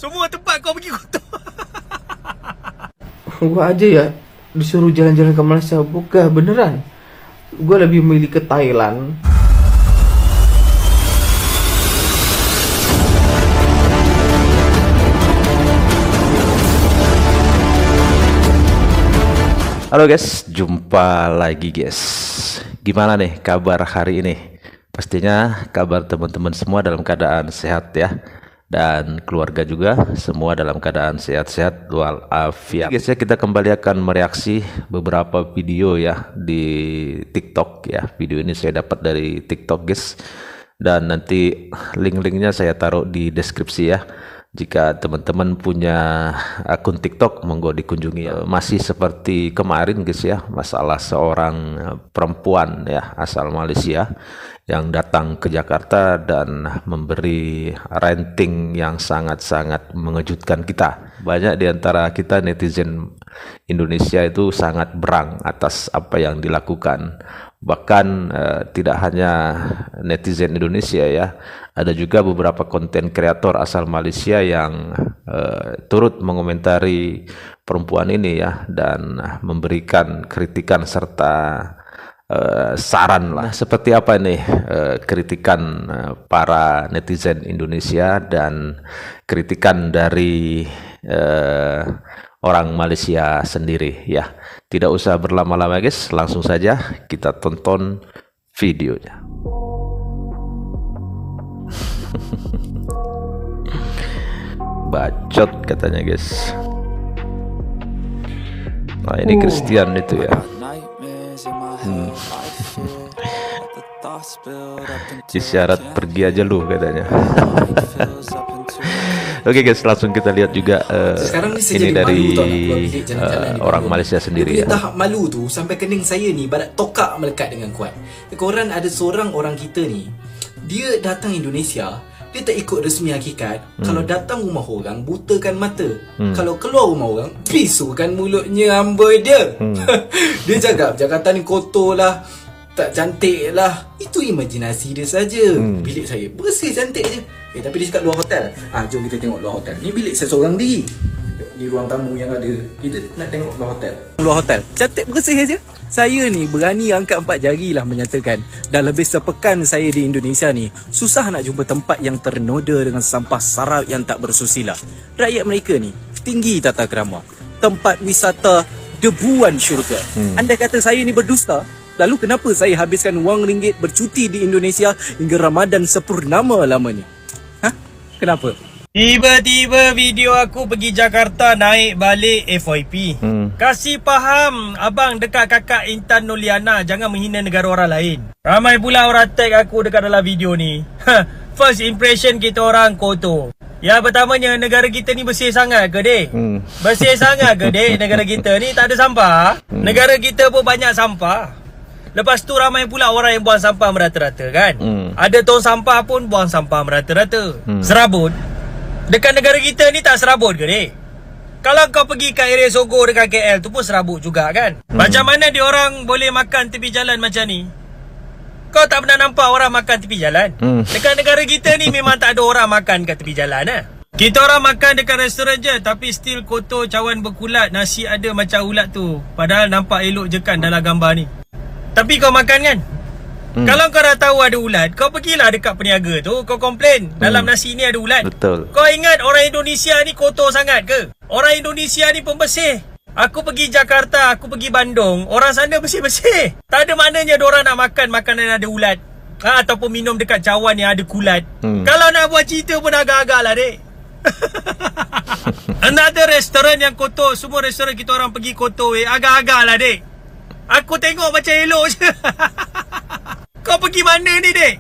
Semua tempat kau pergi kotor. Gua aja ya disuruh jalan-jalan ke Malaysia, bukan beneran. Gua lebih milih ke Thailand. Halo guys, jumpa lagi guys. Gimana nih kabar hari ini? Pastinya kabar teman-teman semua dalam keadaan sehat ya. Dan keluarga juga semua dalam keadaan sehat-sehat walafiat. Guys ya, kita kembali akan mereaksi beberapa video ya di TikTok ya. Video ini saya dapat dari TikTok guys. Dan nanti link-linknya saya taruh di deskripsi ya. Jika teman-teman punya akun TikTok, monggo dikunjungi. Masih seperti kemarin guys ya, masalah seorang perempuan ya asal Malaysia yang datang ke Jakarta dan memberi ranting yang sangat-sangat mengejutkan kita. Banyak di antara kita netizen Indonesia itu sangat berang atas apa yang dilakukan. Bahkan tidak hanya netizen Indonesia ya, ada juga beberapa konten kreator asal Malaysia yang turut mengomentari perempuan ini ya, dan memberikan kritikan serta saran lah. Nah, seperti apa nih kritikan para netizen Indonesia dan kritikan dari orang Malaysia sendiri ya. Tidak usah berlama-lama guys, langsung saja kita tonton videonya. Bacot katanya guys. Nah ini Christian itu ya. Isyarat pergi aja lu katanya. Oke guys, langsung kita lihat juga ini dari orang Malaysia sendiri ya. Tahap malu tu sampai kening saya ni barat tokak melekat dengan kuat. Korang ada seorang orang kita ni, dia datang Indonesia, dia tak ikut resmi hakikat. Kalau datang rumah orang, butakan mata. Kalau keluar rumah orang, pisukan mulutnya amboi dia. Dia cakap Jakarta ni kotor lah, tak cantik lah. Itu imajinasi dia saja. Bilik saya bersih cantik je. Tapi dia cakap luar hotel. Jom kita tengok luar hotel. Ni bilik saya seorang diri. Ni ruang tamu yang ada. Kita nak tengok luar hotel. Luar hotel cantik bersih aja. Saya ni berani angkat 4 jari lah menyatakan, dah lebih sepekan saya di Indonesia ni, susah nak jumpa tempat yang ternoda dengan sampah sarap yang tak bersusila. Rakyat mereka ni tinggi tata krama, tempat wisata debuan syurga. Anda kata saya ni berdusta? Lalu kenapa saya habiskan wang ringgit bercuti di Indonesia hingga Ramadan sepurnama lamanya? Kenapa? Tiba-tiba video aku pergi Jakarta naik balik FYP. Kasih faham abang dekat kakak Intan Noliana, jangan menghina negara orang lain. Ramai pula orang tag aku dekat dalam video ni. First impression kita orang kotor. Ya pertamanya, negara kita ni bersih sangat ke dek? Bersih sangat ke dek negara kita ni, tak ada sampah? Negara kita pun banyak sampah. Lepas tu ramai pula orang yang buang sampah merata-rata kan. Ada tong sampah pun buang sampah merata-rata. Serabut. Dekat negara kita ni tak serabut ke dek? Kalau kau pergi kat area Sogo dekat KL tu pun serabut juga kan. Macam mana dia orang boleh makan tepi jalan macam ni? Kau tak pernah nampak orang makan tepi jalan? Dekat negara kita ni memang tak ada orang makan kat tepi jalan lah. Kita orang makan dekat restoran je, tapi still kotor, cawan berkulat, nasi ada macam ulat tu. Padahal nampak elok je kan dalam gambar ni. Tapi kau makan kan? Kalau kau dah tahu ada ulat, kau pergilah dekat peniaga tu, kau komplain dalam nasi ni ada ulat. Betul. Kau ingat orang Indonesia ni kotor sangat ke? Orang Indonesia ni pembersih. Aku pergi Jakarta, aku pergi Bandung, orang sana bersih-bersih. Tak ada maknanya diorang nak makan makanan yang ada ulat, ataupun minum dekat cawan yang ada kulat. Kalau nak buat cerita pun agak-agak lah dek. Another restoran yang kotor. Semua restoran kita orang pergi kotor agak-agak lah dek. Aku tengok macam elok je. Kau pergi mana ni dek?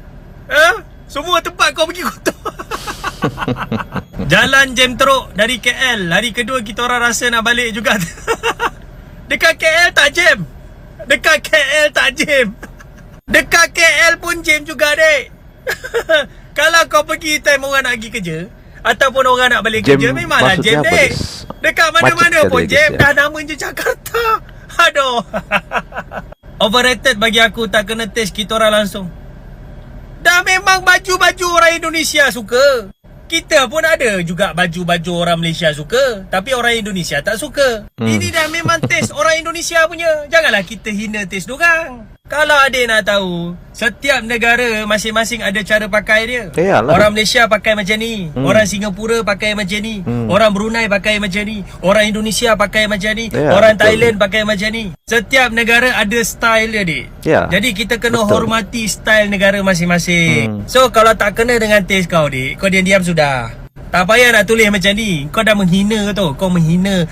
Semua tempat kau pergi kotor. Jalan Jem Teruk dari KL, hari kedua kita orang rasa nak balik juga. Dekat KL tak jam. Dekat KL tak jam. Dekat KL pun jam juga dek. Kalau kau pergi time orang nak pergi kerja ataupun orang nak balik kerja, memanglah jam dek. Dekat mana-mana pun jam. Dah nama je Jakarta. Aduh. Overrated bagi aku, tak kena taste kita orang langsung. Dah memang baju-baju orang Indonesia suka. Kita pun ada juga baju-baju orang Malaysia suka, tapi orang Indonesia tak suka. Ini dah memang taste orang Indonesia punya. Janganlah kita hina taste dorang. Kalau adik nak tahu, setiap negara masing-masing ada cara pakai dia. Iyalah. Orang Malaysia pakai macam ni, orang Singapura pakai macam ni, orang Brunei pakai macam ni, orang Indonesia pakai macam ni, Ya, orang betul. Thailand pakai macam ni. Setiap negara ada style dia, dik. Ya, Jadi kita kena betul. hormati style negara masing-masing. So kalau tak kena dengan taste kau, dik, kau diam-diam sudah. Tak payah nak tulis macam ni. Kau dah menghina tu. Kau menghina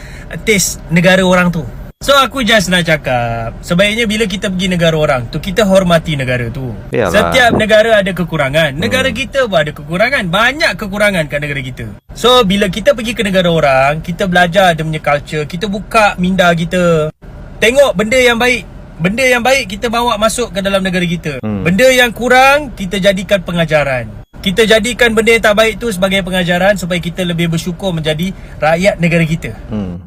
taste negara orang tu. So aku just nak cakap, sebaiknya bila kita pergi negara orang tu, kita hormati negara tu. Yalah. Setiap negara ada kekurangan. Negara kita pun ada kekurangan. Banyak kekurangan kat negara kita. So bila kita pergi ke negara orang, kita belajar dia punya culture, kita buka minda kita. Tengok benda yang baik. Benda yang baik kita bawa masuk ke dalam negara kita. Benda yang kurang kita jadikan pengajaran. Kita jadikan benda yang tak baik tu sebagai pengajaran supaya kita lebih bersyukur menjadi rakyat negara kita.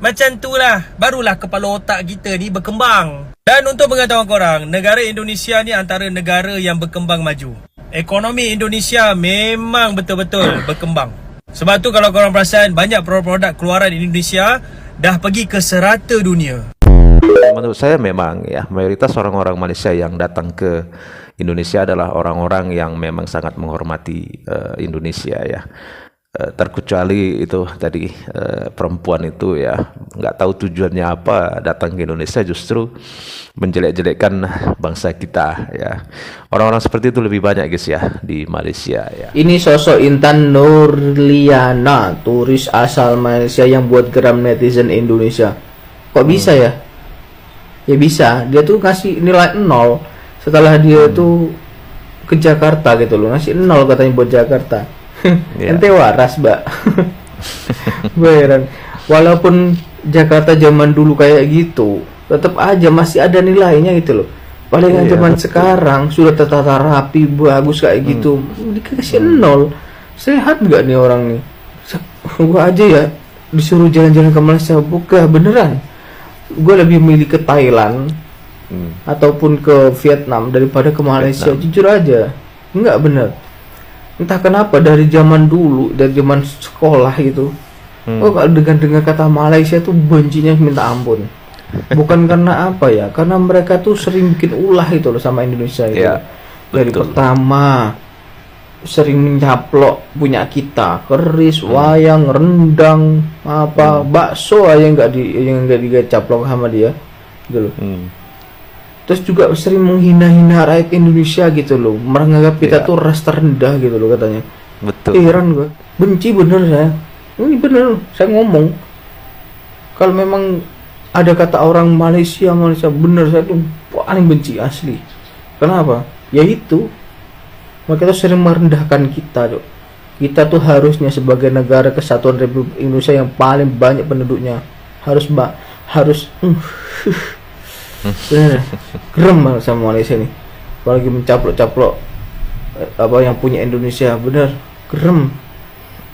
Macam itulah, barulah kepala otak kita ni berkembang. Dan untuk pengetahuan korang, negara Indonesia ni antara negara yang berkembang maju. Ekonomi Indonesia memang betul-betul berkembang. Sebab tu kalau korang perasan, banyak produk-produk keluaran Indonesia dah pergi ke serata dunia. Menurut saya memang ya mayoritas orang-orang Malaysia yang datang ke Indonesia adalah orang-orang yang memang sangat menghormati Indonesia ya. Terkecuali itu tadi perempuan itu ya nggak tahu tujuannya apa datang ke Indonesia, justru menjelek-jelekkan bangsa kita ya. Orang-orang seperti itu lebih banyak guys ya di Malaysia ya. Ini sosok Intan Nurliana, turis asal Malaysia yang buat geram netizen Indonesia. Kok bisa ya? Ya bisa, dia tuh ngasih nilai 0 setelah dia tuh ke Jakarta gitu loh, ngasih 0 katanya buat Jakarta. Iya. Ente waras, Mbak. Beneran. Walaupun Jakarta zaman dulu kayak gitu, tetap aja masih ada nilainya gitu loh. Palingan Iya, zaman betul. sekarang sudah tertata rapi, bagus kayak gitu, dikasih 0. Sehat nggak nih orang nih? Gua aja ya disuruh jalan-jalan ke Malaysia, buka beneran. Gue lebih milih ke Thailand ataupun ke Vietnam daripada ke Malaysia. Vietnam. Jujur aja, nggak bener. Entah kenapa dari zaman dulu, dari zaman sekolah gitu, oh kalau dengar kata Malaysia tuh bencinya minta ampun. Bukan karena apa ya, karena mereka tuh sering bikin ulah itu loh sama Indonesia itu. Ya, Dari betul. pertama sering mencaplok punya kita, keris, wayang, rendang, apa, bakso aja yang nggak dicaplok sama dia, gitu loh. Terus juga sering menghina-hina rakyat Indonesia gitu loh, menganggap kita Iya. tuh ras terendah gitu loh katanya. Betul. Heran gua, benci bener saya. Ini bener, saya ngomong. Kalau memang ada kata orang Malaysia bener, saya tuh paling benci asli. Kenapa? Ya itu. Mereka tuh sering merendahkan kita, Dok. Kita tuh harusnya sebagai negara kesatuan Republik Indonesia yang paling banyak penduduknya harus bener, gerem banget sama Malaysia nih. Apalagi mencaplok-caplok apa yang punya Indonesia, bener gerem.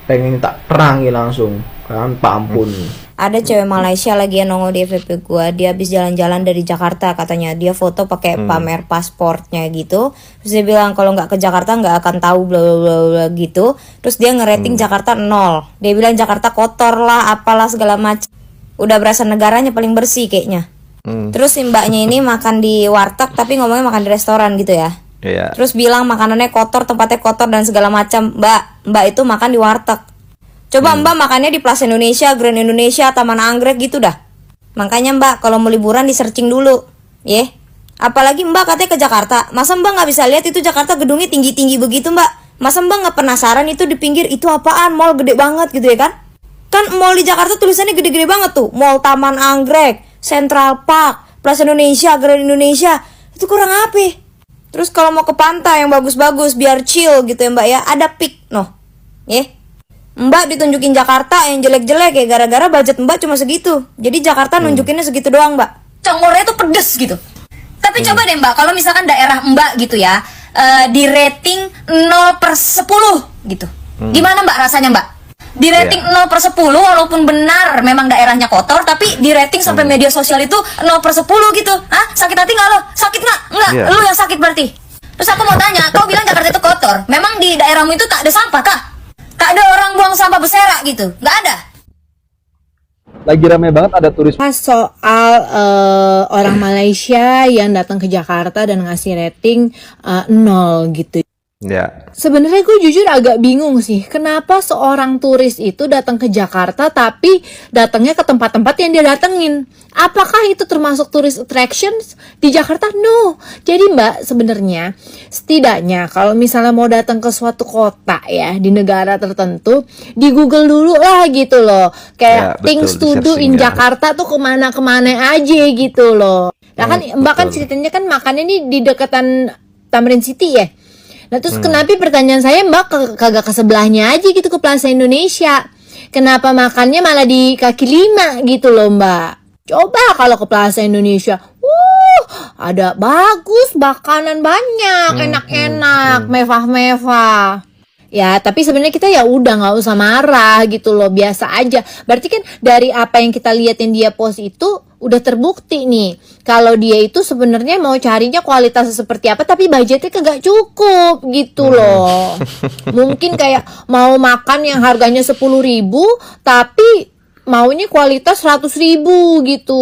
Pengen tak perangi langsung, kan ampun. Ada cewek Malaysia lagi yang nongol di FYP gua, dia habis jalan-jalan dari Jakarta katanya, dia foto pakai pamer pasportnya gitu, terus dia bilang kalau nggak ke Jakarta nggak akan tahu bla bla bla bla gitu, terus dia ngerating Jakarta 0, dia bilang Jakarta kotor lah, apalah segala macam, udah berasa negaranya paling bersih kayaknya. Terus si mbaknya ini makan di warteg tapi ngomongnya makan di restoran gitu ya. Iya. Terus bilang makanannya kotor, tempatnya kotor dan segala macam. Mbak itu makan di warteg. Coba Mbak makannya di Plaza Indonesia, Grand Indonesia, Taman Anggrek gitu dah. Makanya Mbak kalau mau liburan di searching dulu, Apalagi Mbak katanya ke Jakarta. Masa Mbak nggak bisa lihat itu Jakarta gedungnya tinggi-tinggi begitu Mbak? Masa Mbak nggak penasaran itu di pinggir itu apaan? Mall gede banget gitu ya kan? Kan mall di Jakarta tulisannya gede-gede banget tuh. Mall Taman Anggrek, Central Park, Plaza Indonesia, Grand Indonesia. Itu kurang apa? Terus kalau mau ke pantai yang bagus-bagus biar chill gitu ya Mbak ya, ada Peak noh. Mbak ditunjukin Jakarta yang jelek-jelek ya gara-gara budget Mbak cuma segitu. Jadi Jakarta nunjukinnya segitu doang Mbak. Congornya tuh pedes gitu. Tapi coba deh Mbak, kalau misalkan daerah Mbak gitu ya, di rating 0/10 gitu. Gimana Mbak rasanya Mbak? Di rating 0/10 walaupun benar memang daerahnya kotor, tapi di rating sampai media sosial itu 0/10 gitu. Hah? Sakit hati nggak lo? Sakit nggak? Nggak, lu yang sakit berarti. Terus aku mau tanya, kau bilang Jakarta itu kotor. Memang di daerahmu itu tak ada sampah kah? Tak ada orang buang sampah berserak gitu, nggak ada. Lagi ramai banget ada turis. Soal orang Malaysia yang datang ke Jakarta dan ngasih rating 0 gitu. Ya, Sebenarnya gue jujur agak bingung sih, kenapa seorang turis itu datang ke Jakarta tapi datangnya ke tempat-tempat yang dia datengin. Apakah itu termasuk tourist attractions di Jakarta? No. Jadi Mbak, sebenarnya setidaknya kalau misalnya mau datang ke suatu kota ya di negara tertentu, di Google dulu lah gitu loh. Ya, Kayak betul, things to do di-searching in ya. Jakarta tuh kemana-kemana aja gitu loh. Nah kan Mbak kan betul. ceritanya kan makannya nih di dekatan Tamrin City ya. Nah terus kenapa pertanyaan saya Mbak kagak ke sebelahnya aja gitu ke Plaza Indonesia? Kenapa makannya malah di kaki lima gitu loh Mbak? Coba kalau ke Plaza Indonesia, ada bagus, makanan banyak, enak-enak, mewah-mewah. Ya, tapi sebenarnya kita ya udah nggak usah marah gitu loh, biasa aja. Berarti kan dari apa yang kita lihat yang dia post itu udah terbukti nih. Kalau dia itu sebenarnya mau carinya kualitas seperti apa, tapi budgetnya kagak cukup gitu loh. Mungkin kayak mau makan yang harganya 10.000, tapi maunya kualitas 100.000 gitu.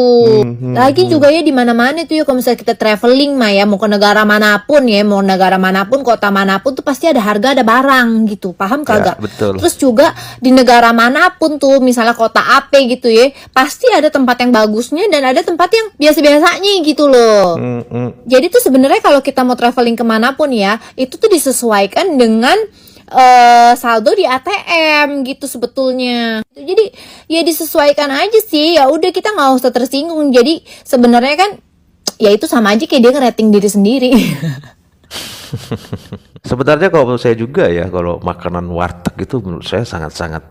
Lagi juga ya di mana-mana tuh ya kalau misalnya kita traveling mah ya mau ke negara manapun ya, mau negara manapun, kota manapun tuh pasti ada harga, ada barang gitu. Paham kagak? betul. Terus juga di negara manapun tuh misalnya kota apa gitu ya, pasti ada tempat yang bagusnya dan ada tempat yang biasa-biasanya gitu loh. Jadi tuh sebenarnya kalau kita mau traveling kemanapun ya, itu tuh disesuaikan dengan saldo di ATM gitu sebetulnya. Jadi ya disesuaikan aja sih. Ya udah kita nggak usah tersinggung. Jadi sebenarnya kan ya itu sama aja kayak dia ngerating diri sendiri. Sebenarnya kalau menurut saya juga ya, kalau makanan warteg itu menurut saya sangat-sangat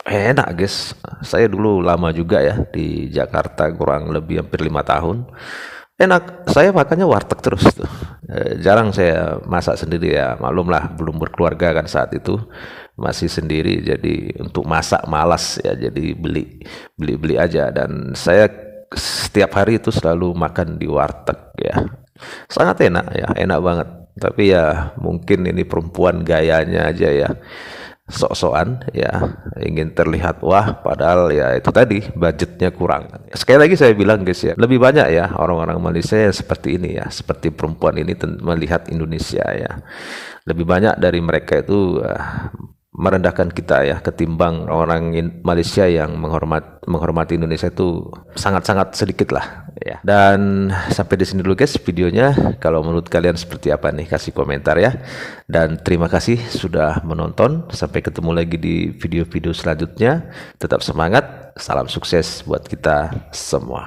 enak guys. Saya dulu lama juga ya di Jakarta, kurang lebih hampir 5 tahun. Enak, saya makannya warteg terus tuh. Jarang saya masak sendiri ya, maklum lah belum berkeluarga kan saat itu, masih sendiri, jadi untuk masak malas ya, jadi beli aja. Dan saya setiap hari itu selalu makan di warteg ya, sangat enak ya, enak banget. Tapi ya mungkin ini perempuan gayanya aja ya, sok-sokan ya, ingin terlihat wah, padahal ya itu tadi budgetnya kurang. Sekali lagi saya bilang guys ya, lebih banyak ya orang-orang Malaysia yang seperti ini ya, seperti perempuan ini melihat Indonesia ya, lebih banyak dari mereka itu merendahkan kita ya, ketimbang orang Malaysia yang menghormati Indonesia itu sangat-sangat sedikit lah ya. Dan sampai di sini dulu guys videonya. Kalau menurut kalian seperti apa nih, kasih komentar ya. Dan terima kasih sudah menonton. Sampai ketemu lagi di video-video selanjutnya. Tetap semangat, salam sukses buat kita semua.